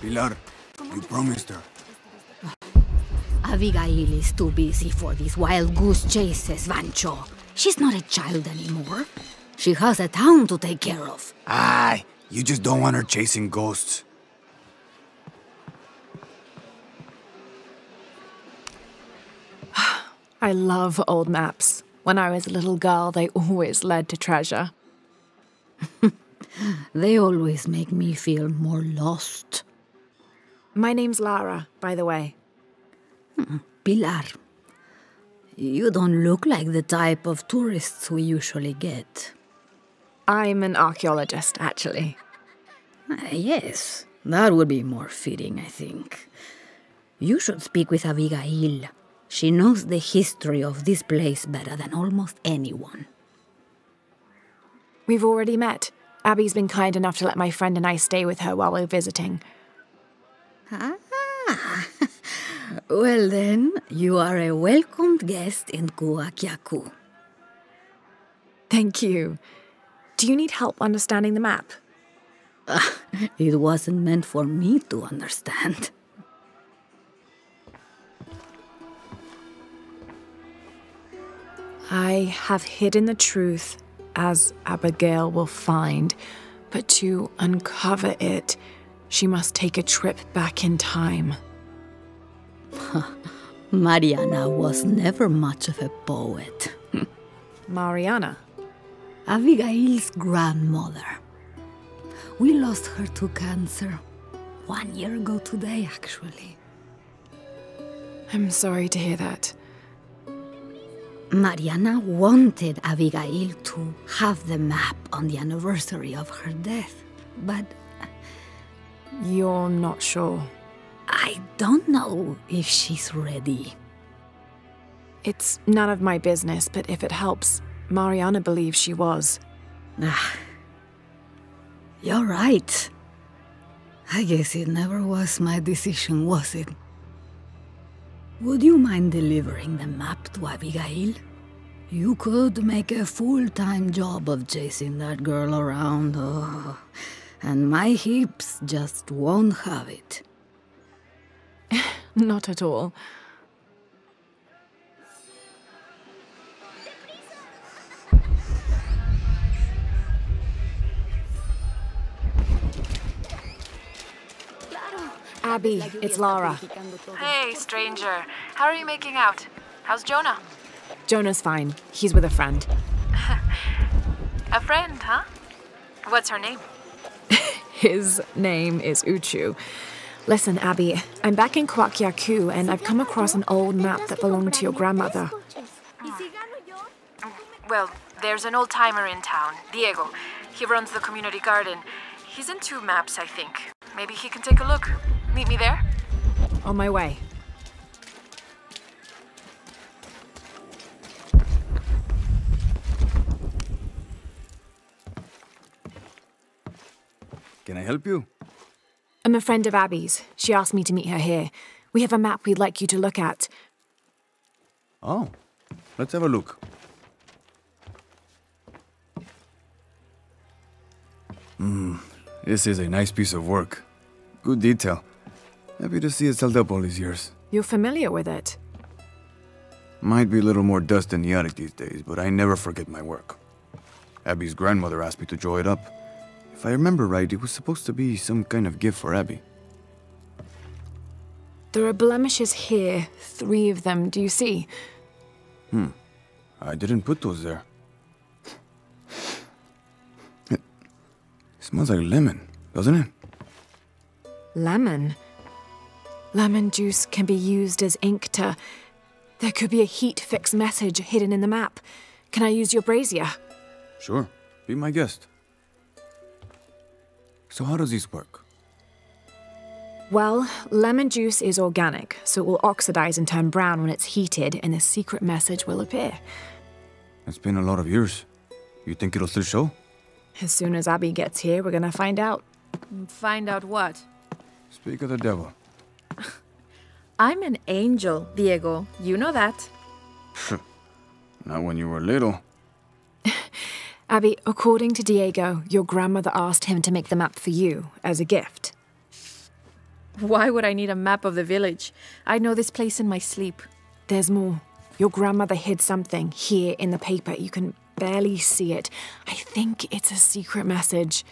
Pilar, you promised her. Abigail is too busy for these wild goose chases, Vancho. She's not a child anymore. She has a town to take care of. Aye, you just don't want her chasing ghosts. I love old maps. When I was a little girl, they always led to treasure. They always make me feel more lost. My name's Lara, by the way. Pilar, you don't look like the type of tourists we usually get. I'm an archaeologist, actually. Yes, that would be more fitting, I think. You should speak with Abigail. She knows the history of this place better than almost anyone. We've already met. Abby's been kind enough to let my friend and I stay with her while we're visiting. Well then, you are a welcomed guest in Kuwaq Yaku. Thank you. Do you need help understanding the map? It wasn't meant for me to understand. I have hidden the truth, as Abigail will find, but to uncover it, she must take a trip back in time. Mariana was never much of a poet. Mariana? Abigail's grandmother. We lost her to cancer 1 year ago today, actually. I'm sorry to hear that. Mariana wanted Abigail to have the map on the anniversary of her death, but You're not sure? I don't know if she's ready. It's none of my business, but if it helps, Mariana believes she was. You're right. I guess it never was my decision, was it? Would you mind delivering the map to Abigail? You could make a full-time job of chasing that girl around, and my hips just won't have it. Not at all. Abby, it's Lara. Hey, stranger. How are you making out? How's Jonah? Jonah's fine. He's with a friend. A friend, huh? What's her name? His name is Uchu. Listen, Abby, I'm back in Kuwaq Yaku, and I've come across an old map that belonged to your grandmother. Well, there's an old-timer in town, Diego. He runs the community garden. He's into maps, I think. Maybe he can take a look. Meet me there? On my way. Can I help you? I'm a friend of Abby's. She asked me to meet her here. We have a map we'd like you to look at. Oh, let's have a look. This is a nice piece of work. Good detail. Happy to see it's held up all these years. You're familiar with it? Might be a little more dust than the attic these days, but I never forget my work. Abby's grandmother asked me to draw it up. If I remember right, it was supposed to be some kind of gift for Abby. There are blemishes here, 3 of them, do you see? I didn't put those there. It smells like lemon, doesn't it? Lemon? Lemon juice can be used as ink to... There could be a heat-fix message hidden in the map. Can I use your brazier? Sure, be my guest. So how does this work? Well, lemon juice is organic, so it will oxidize and turn brown when it's heated, and a secret message will appear. It's been a lot of years. You think it'll still show? As soon as Abby gets here, we're gonna find out. Find out what? Speak of the devil. I'm an angel, Diego. You know that. Not when you were little. Abby, according to Diego, your grandmother asked him to make the map for you, as a gift. Why would I need a map of the village? I know this place in my sleep. There's more. Your grandmother hid something here in the paper. You can barely see it. I think it's a secret message.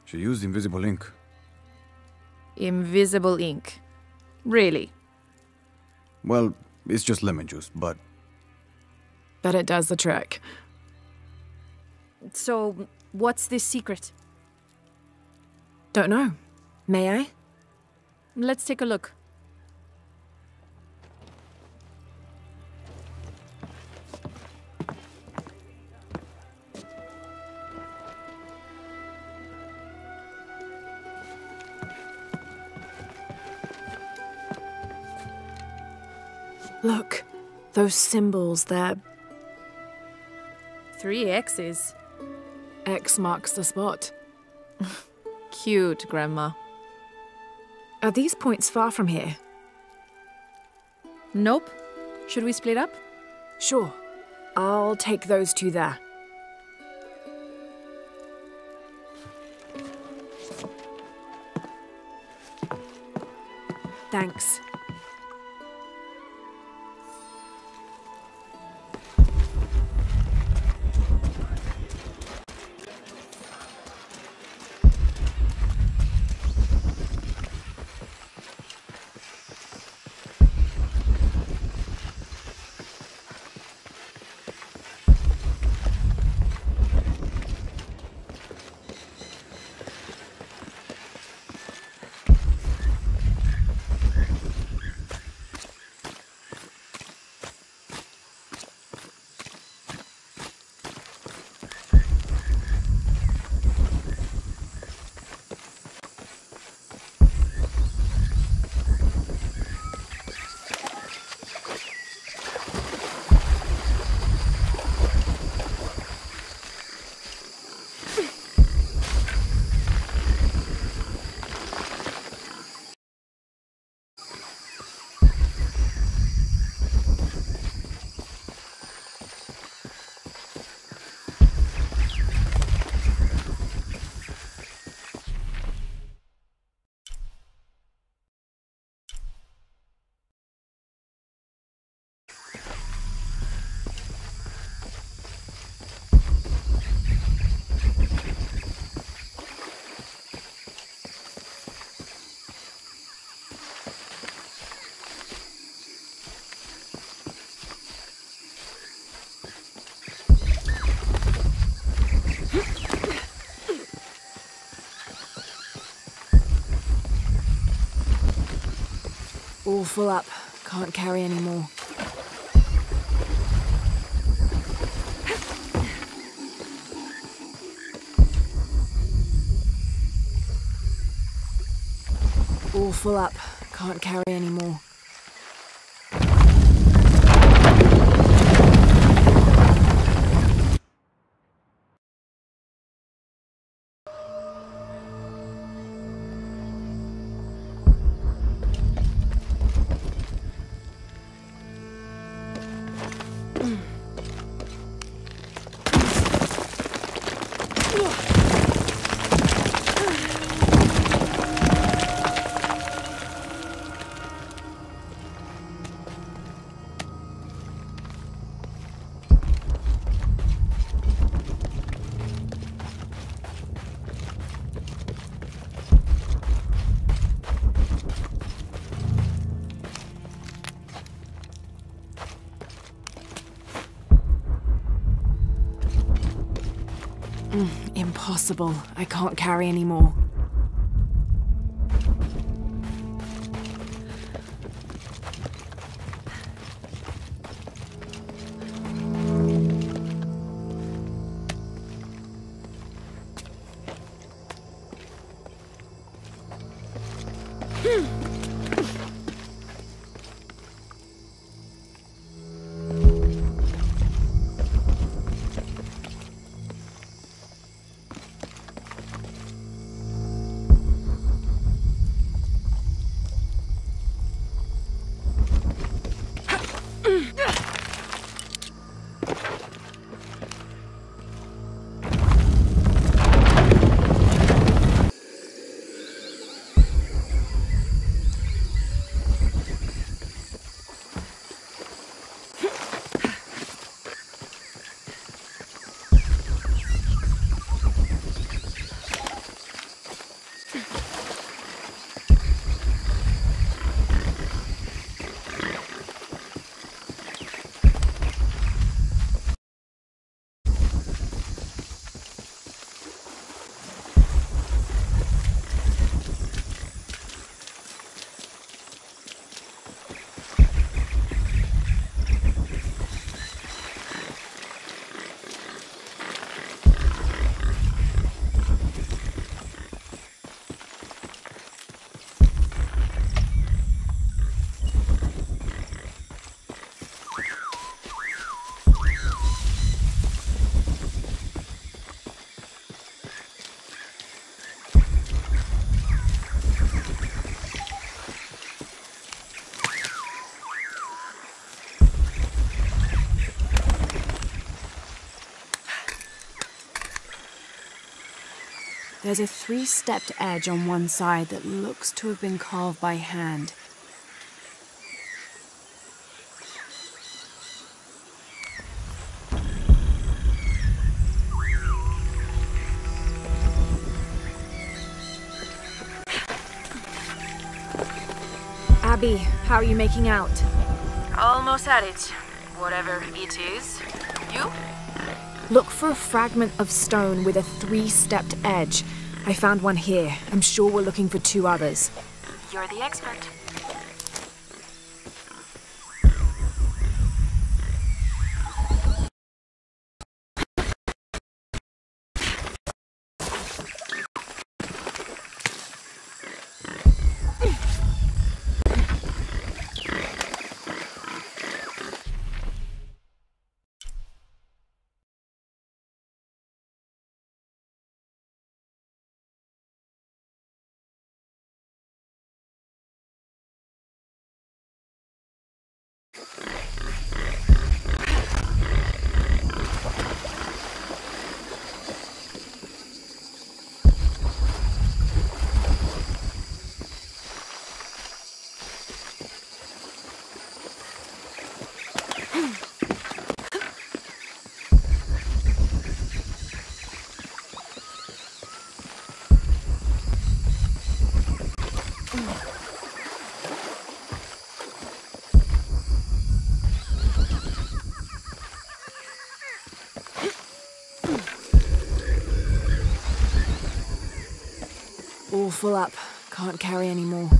She used invisible ink. Invisible ink. Really? Well, it's just lemon juice, but... But it does the trick. So, what's this secret? Don't know. May I? Let's take a look. Look, those symbols, they're... 3 X's. X marks the spot. Cute, Grandma. Are these points far from here? Nope. Should we split up? Sure. I'll take those 2 there. Thanks. All full up. Can't carry any more. All full up. Can't carry any more. Impossible. I can't carry any more. There's a 3-stepped edge on one side that looks to have been carved by hand. Abby, how are you making out? Almost at it. Whatever it is. You? Look for a fragment of stone with a 3-stepped edge. I found one here. I'm sure we're looking for 2 others. You're the expert. All full up. Can't carry any more.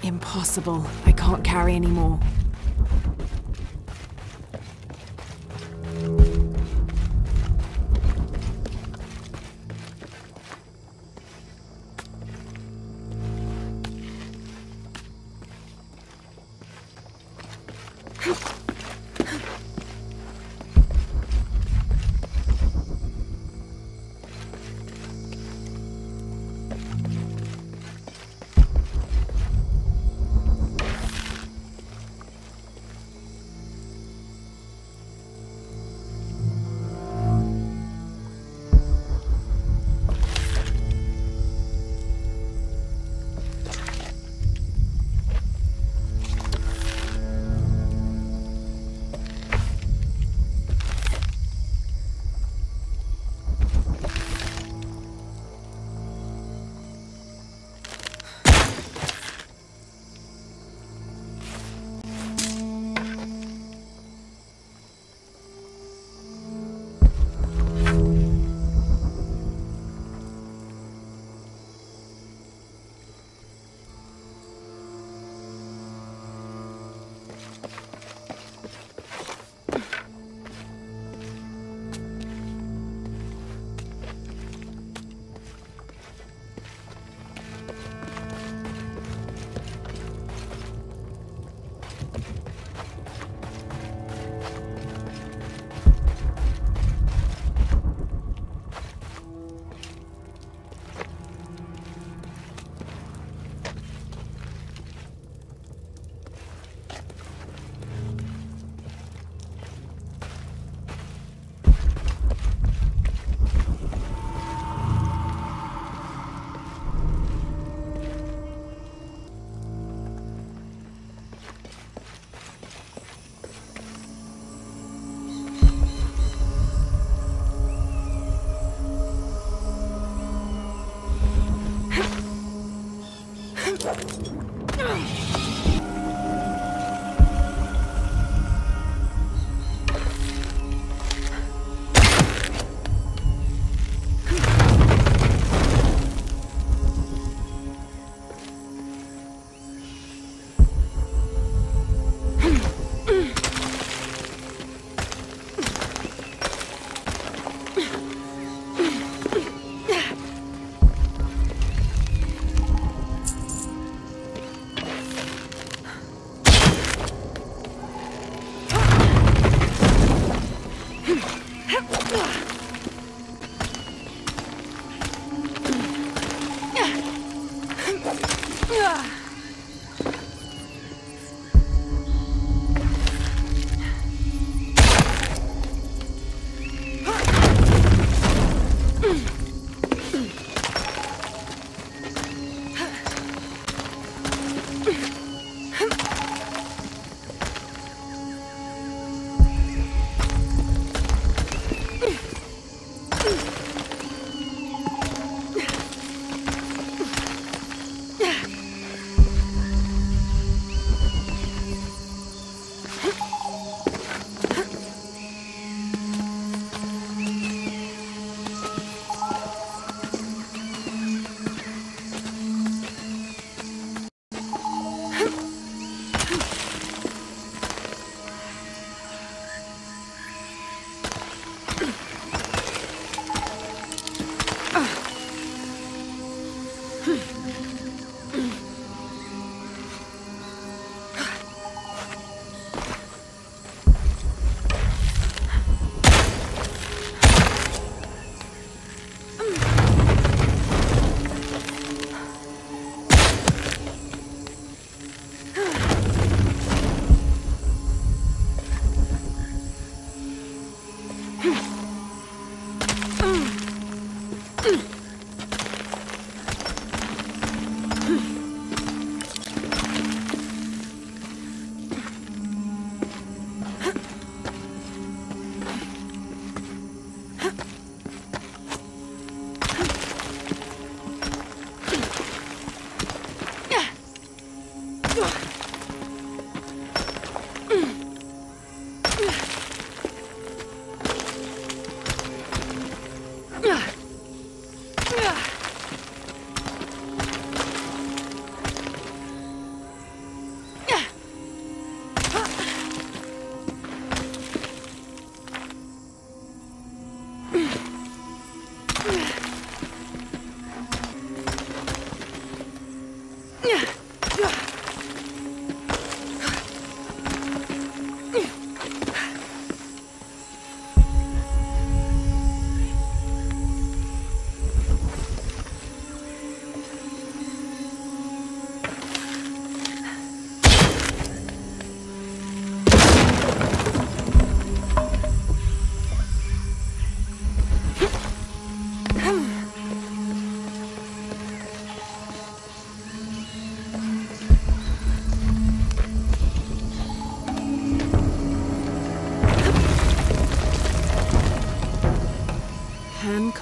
Impossible. I can't carry any more.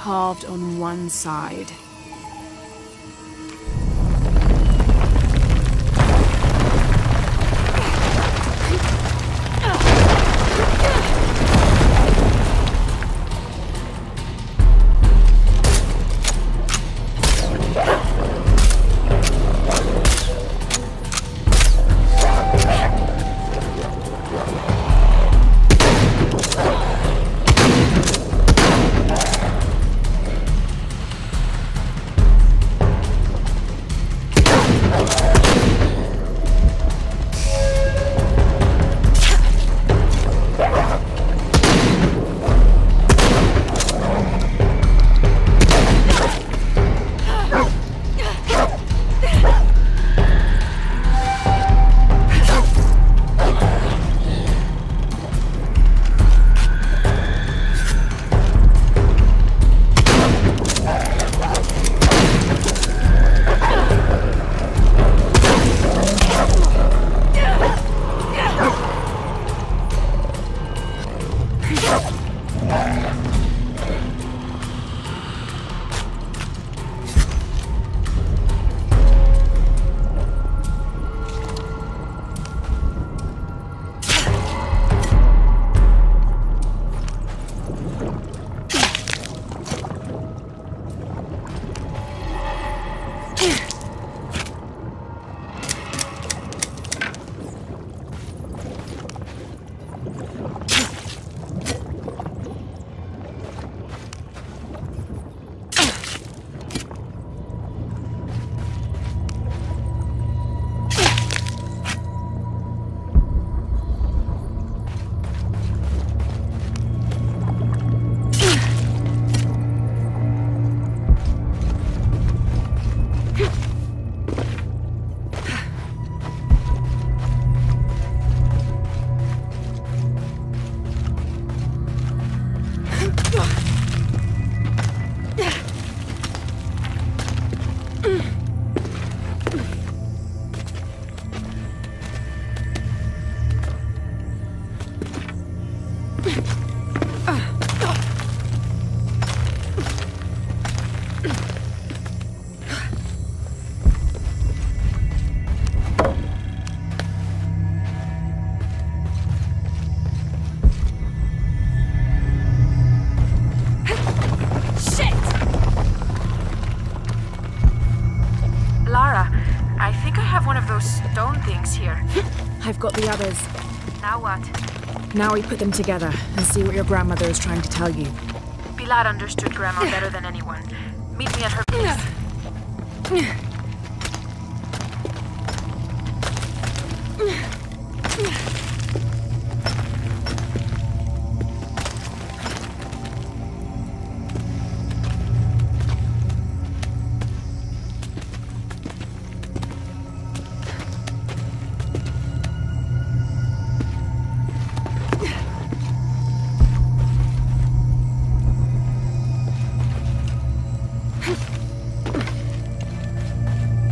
Carved on one side. I think I have one of those stone things here. I've got the others. Now what? Now we put them together and see what your grandmother is trying to tell you. Pilar understood Grandma better than anyone. Meet me at her place.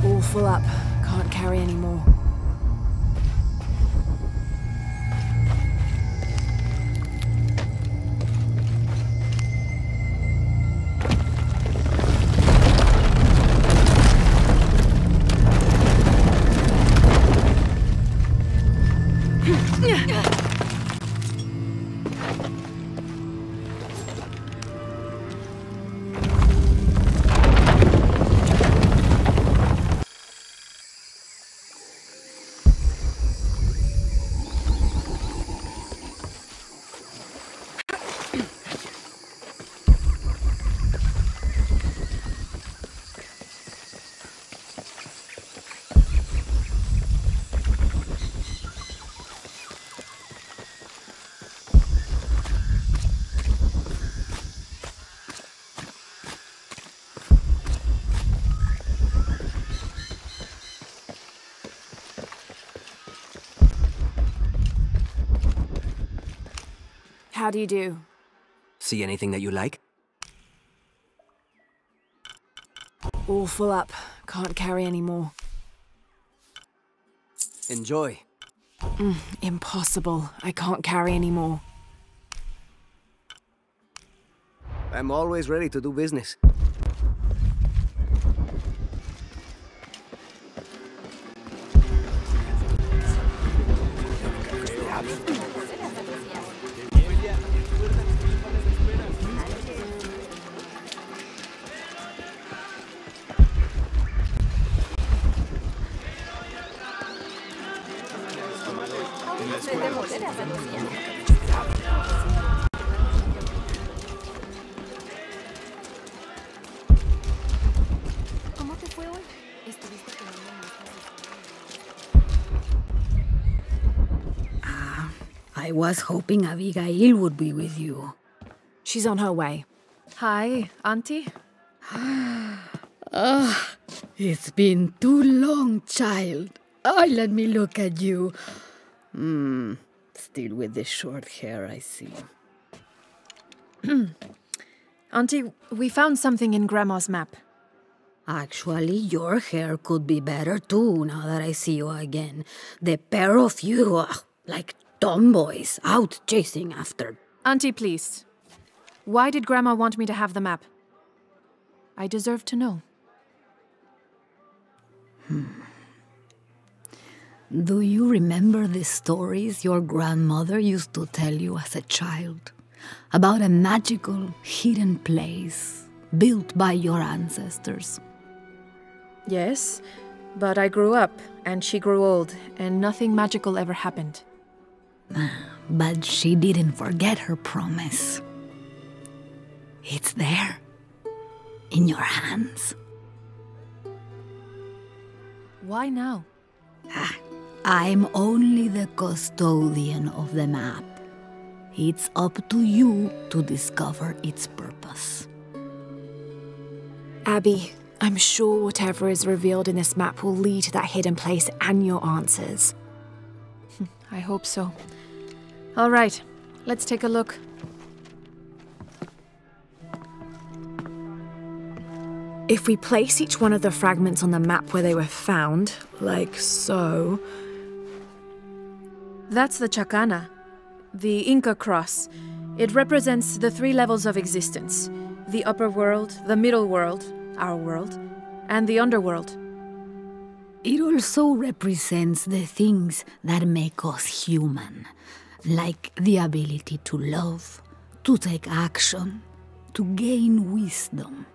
All full up. Can't carry any more. How do you do? See anything that you like? All full up. Can't carry any more. Enjoy. Impossible. I can't carry any more. I'm always ready to do business. I was hoping Abigail would be with you. She's on her way. Hi, Auntie. It's been too long, child. Oh, let me look at you. Still with the short hair, I see. Auntie, we found something in Grandma's map. Actually, your hair could be better too, now that I see you again. The pair of you are like tomboys out chasing after. Auntie, please. Why did Grandma want me to have the map? I deserve to know. Do you remember the stories your grandmother used to tell you as a child? About a magical, hidden place built by your ancestors? Yes, but I grew up, and she grew old, and nothing magical ever happened. But she didn't forget her promise. It's there, in your hands. Why now? I'm only the custodian of the map. It's up to you to discover its purpose. Abby, I'm sure whatever is revealed in this map will lead to that hidden place and your answers. I hope so. All right, let's take a look. If we place each one of the fragments on the map where they were found, like so... That's the Chakana, the Inca cross. It represents the 3 levels of existence: the upper world, the middle world, our world, and the underworld. It also represents the things that make us human, like the ability to love, to take action, to gain wisdom.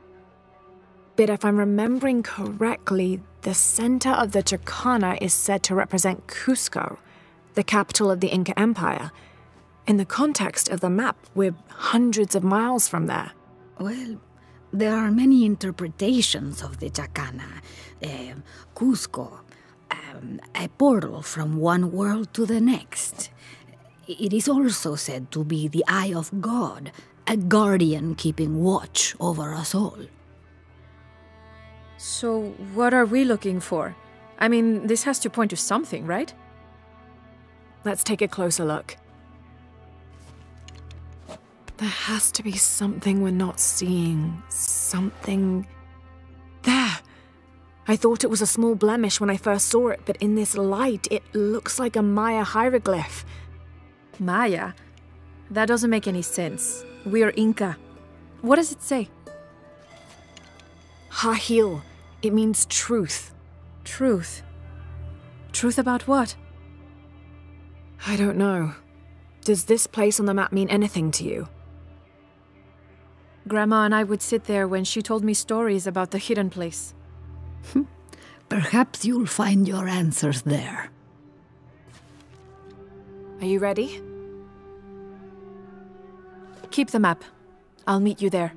But if I'm remembering correctly, the center of the Chakana is said to represent Cusco, the capital of the Inca Empire. In the context of the map, we're hundreds of miles from there. Well, there are many interpretations of the Chakana. Cusco, a portal from one world to the next. It is also said to be the Eye of God, a guardian keeping watch over us all. So, what are we looking for? I mean, this has to point to something, right? Let's take a closer look. There has to be something we're not seeing. Something... There! I thought it was a small blemish when I first saw it, but in this light, it looks like a Maya hieroglyph. Maya? That doesn't make any sense. We're Inca. What does it say? Hahil. It means truth. Truth? Truth about what? I don't know. Does this place on the map mean anything to you? Grandma and I would sit there when she told me stories about the hidden place. Perhaps you'll find your answers there. Are you ready? Keep the map. I'll meet you there.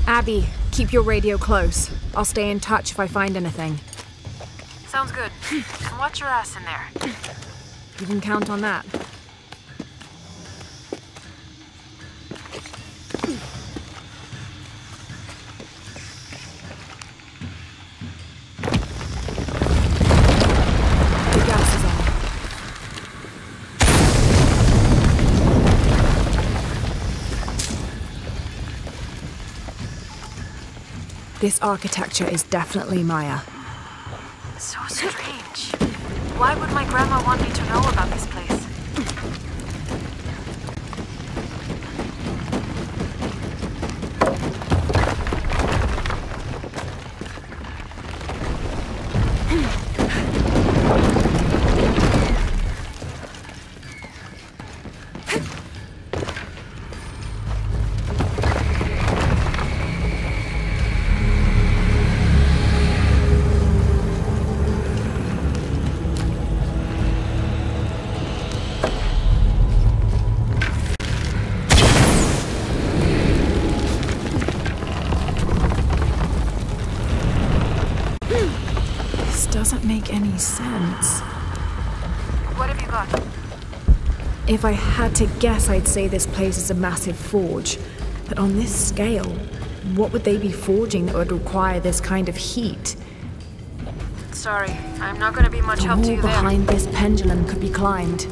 Abby, keep your radio close. I'll stay in touch if I find anything. Sounds good. And watch your ass in there. You can count on that. The gas is on. This architecture is definitely Maya. So strange. Why would my grandma want me to know about this place? Doesn't make any sense. What have you got? If I had to guess, I'd say this place is a massive forge. But on this scale, what would they be forging that would require this kind of heat? Sorry, I'm not gonna be much The help to wall you there. behind this pendulum could be climbed.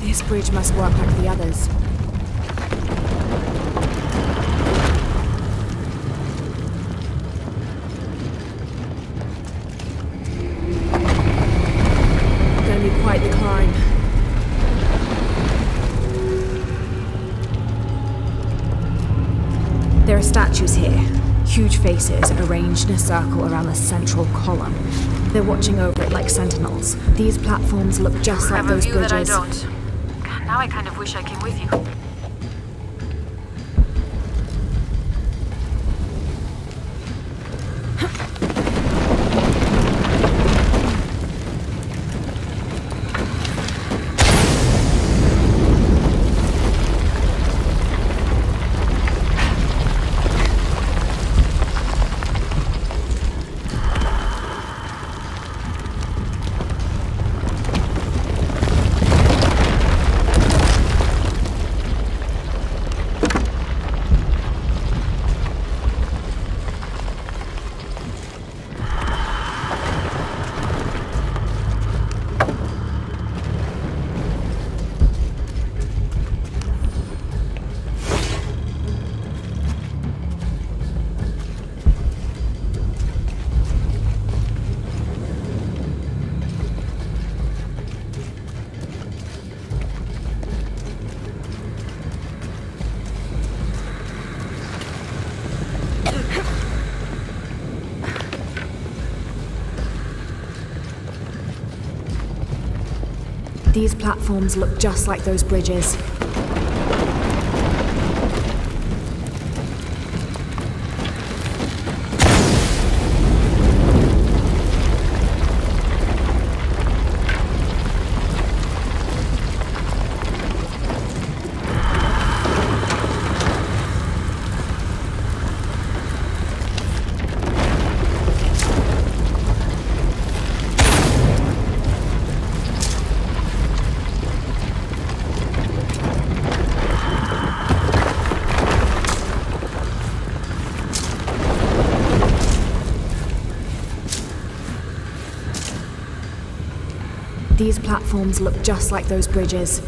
This bridge must work like the others. Gonna be quite the climb. There are statues here. Huge faces arranged in a circle around the central column. They're watching over it like sentinels. These platforms look just like Have a those view bridges. that I don't. Now I kind of wish I came with you. These platforms look just like those bridges. These platforms look just like those bridges.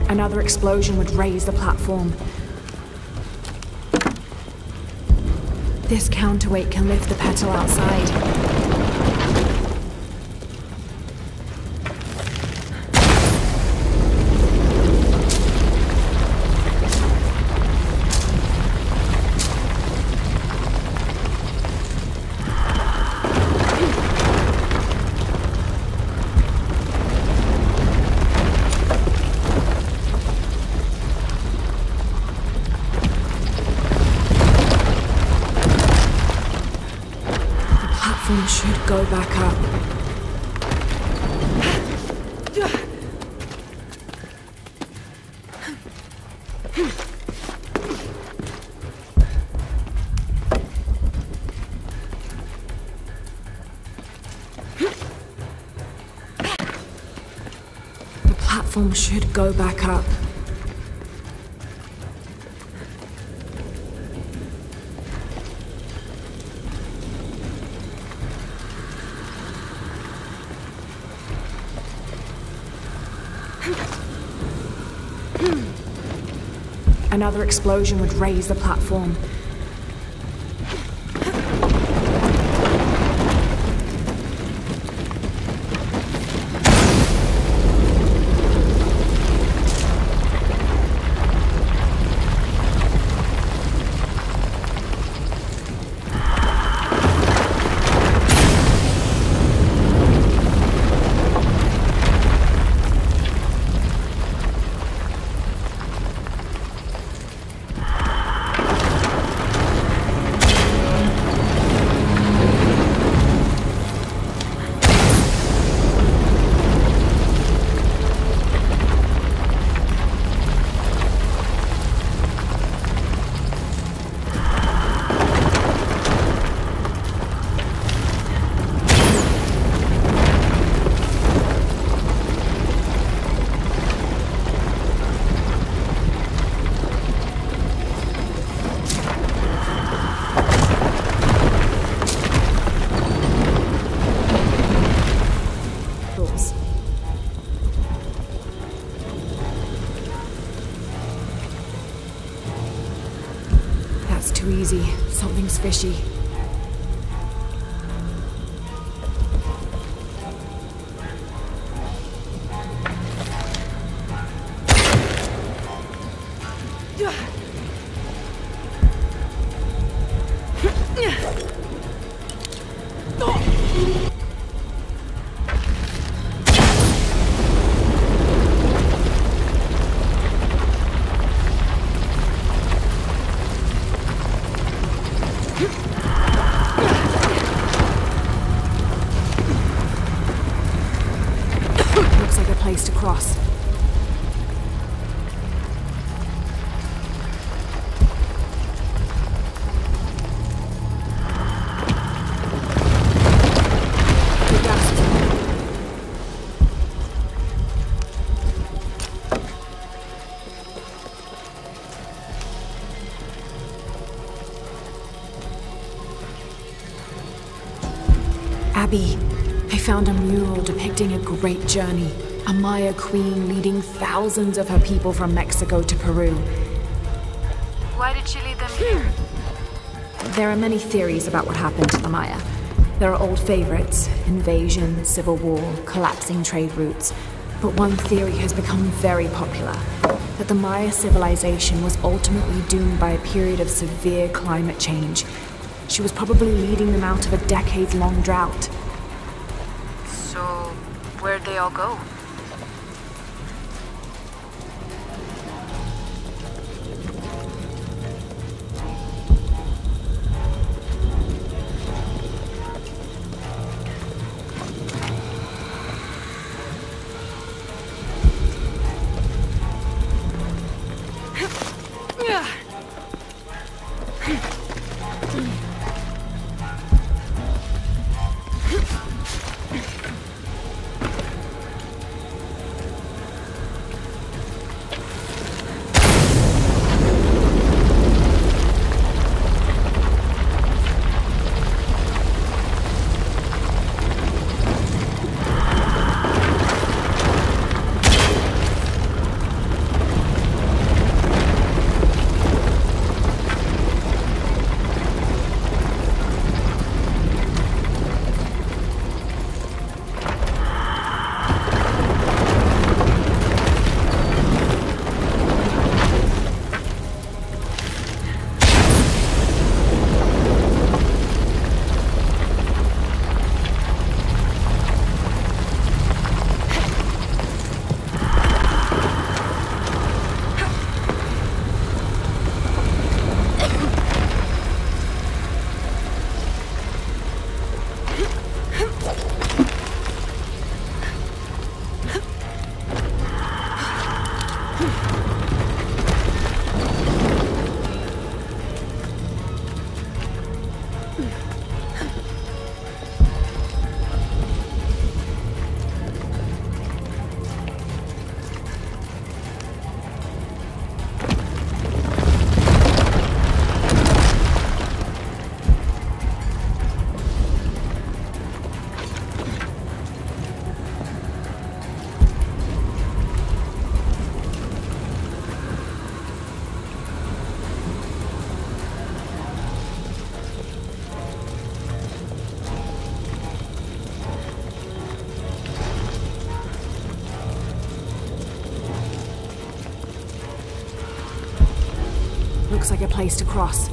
Another explosion would raise the platform. This counterweight can lift the petal outside. Should go back up. The platform should go back up. Another explosion would raise the platform. Too easy. Something's fishy. Place to cross. Abby, I found a mural depicting a great journey. A Maya queen leading thousands of her people from Mexico to Peru. Why did she lead them here? There are many theories about what happened to the Maya. There are old favorites: invasion, civil war, collapsing trade routes. But one theory has become very popular, that the Maya civilization was ultimately doomed by a period of severe climate change. She was probably leading them out of a decades-long drought. So, where'd they all go? Looks like a place to cross.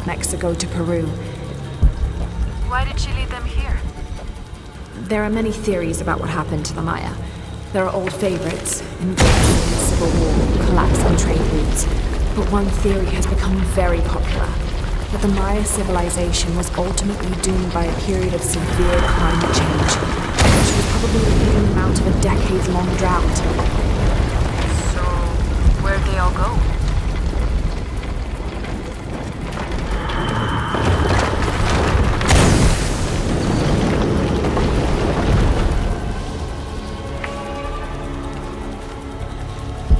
Mexico to Peru. Why did she lead them here? There are many theories about what happened to the Maya. There are old favorites, invasion, civil war, collapsing trade routes. But one theory has become very popular. That the Maya civilization was ultimately doomed by a period of severe climate change, which was probably leading them out of a decades-long drought. So, where'd they all go?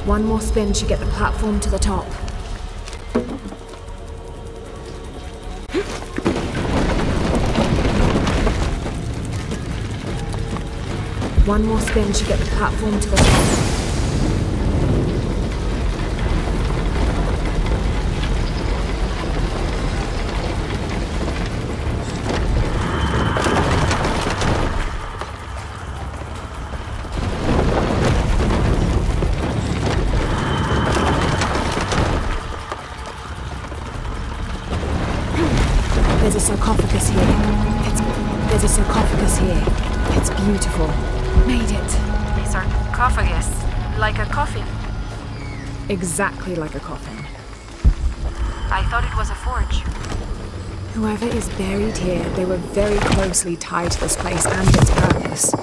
One more spin should get the platform to the top. One more spin should get the platform to the top. There's a sarcophagus here. There's a sarcophagus here. It's beautiful. Made it. A sarcophagus. Like a coffin. Exactly like a coffin. I thought it was a forge. Whoever is buried here, they were very closely tied to this place and its purpose.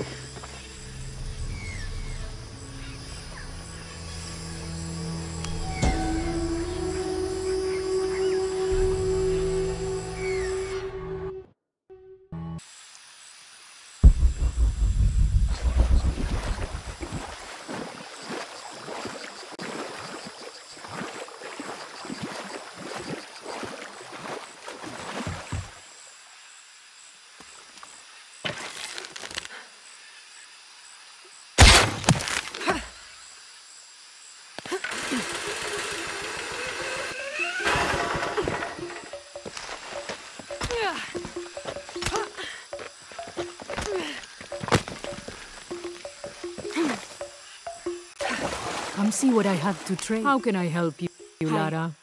Come see what I have to trade. How can I help you, Lara?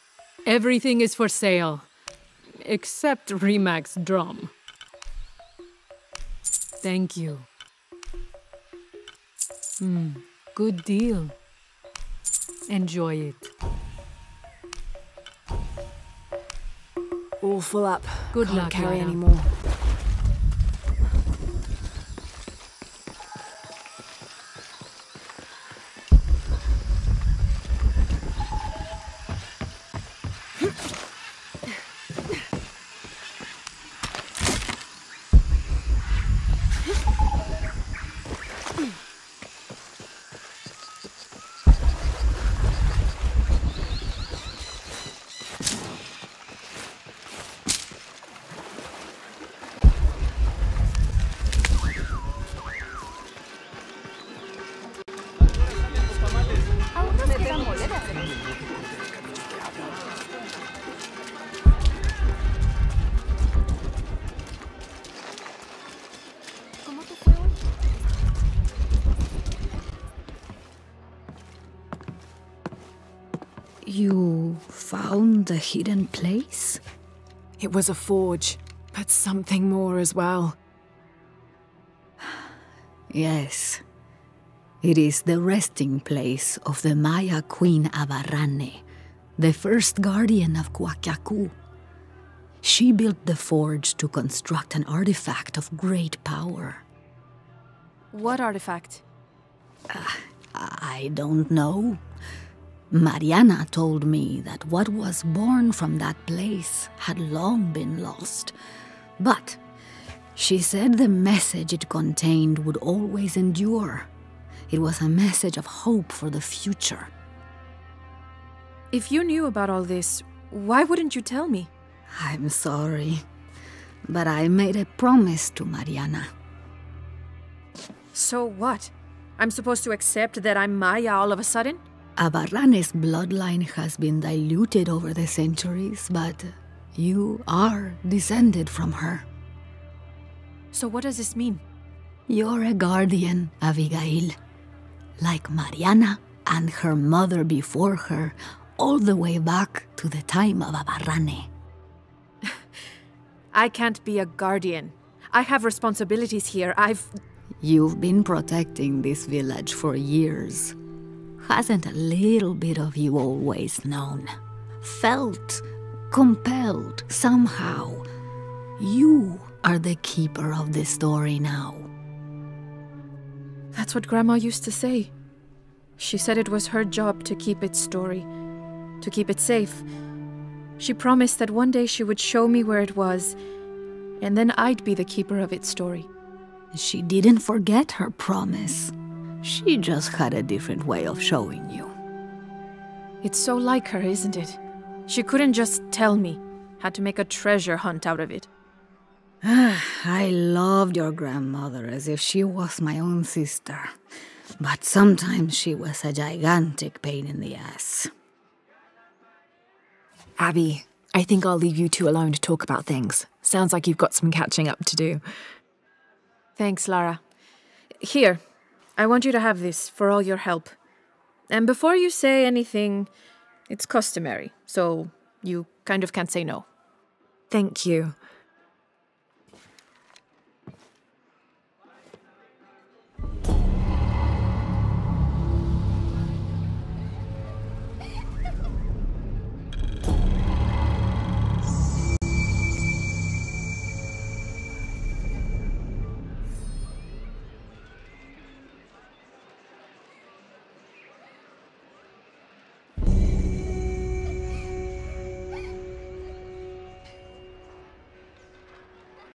Everything is for sale. Except Remac's drum. Thank you. Good deal. Enjoy it. All full up. Good Can't luck, carry Lara. any more. You found the hidden place? It was a forge, but something more as well. Yes. It is the resting place of the Maya Queen Abarrane, the first guardian of Kuwaq Yaku. She built the forge to construct an artifact of great power. What artifact? I don't know. Mariana told me that what was born from that place had long been lost. But she said the message it contained would always endure. It was a message of hope for the future. If you knew about all this, why wouldn't you tell me? I'm sorry, but I made a promise to Mariana. So what? I'm supposed to accept that I'm Maya all of a sudden? Abarrane's bloodline has been diluted over the centuries, but you are descended from her. So what does this mean? You're a guardian, Abigail. Like Mariana and her mother before her, all the way back to the time of Abarrane. I can't be a guardian. I have responsibilities here. You've been protecting this village for years. Hasn't a little bit of you always known? Felt compelled somehow? You are the keeper of the story now. That's what Grandma used to say. She said it was her job to keep its story, to keep it safe. She promised that one day she would show me where it was, and then I'd be the keeper of its story. She didn't forget her promise. She just had a different way of showing you. It's so like her, isn't it? She couldn't just tell me. Had to make a treasure hunt out of it. I loved your grandmother as if she was my own sister. But sometimes she was a gigantic pain in the ass. Abby, I think I'll leave you two alone to talk about things. Sounds like you've got some catching up to do. Thanks, Lara. Here, I want you to have this for all your help. And before you say anything, it's customary, so you kind of can't say no. Thank you.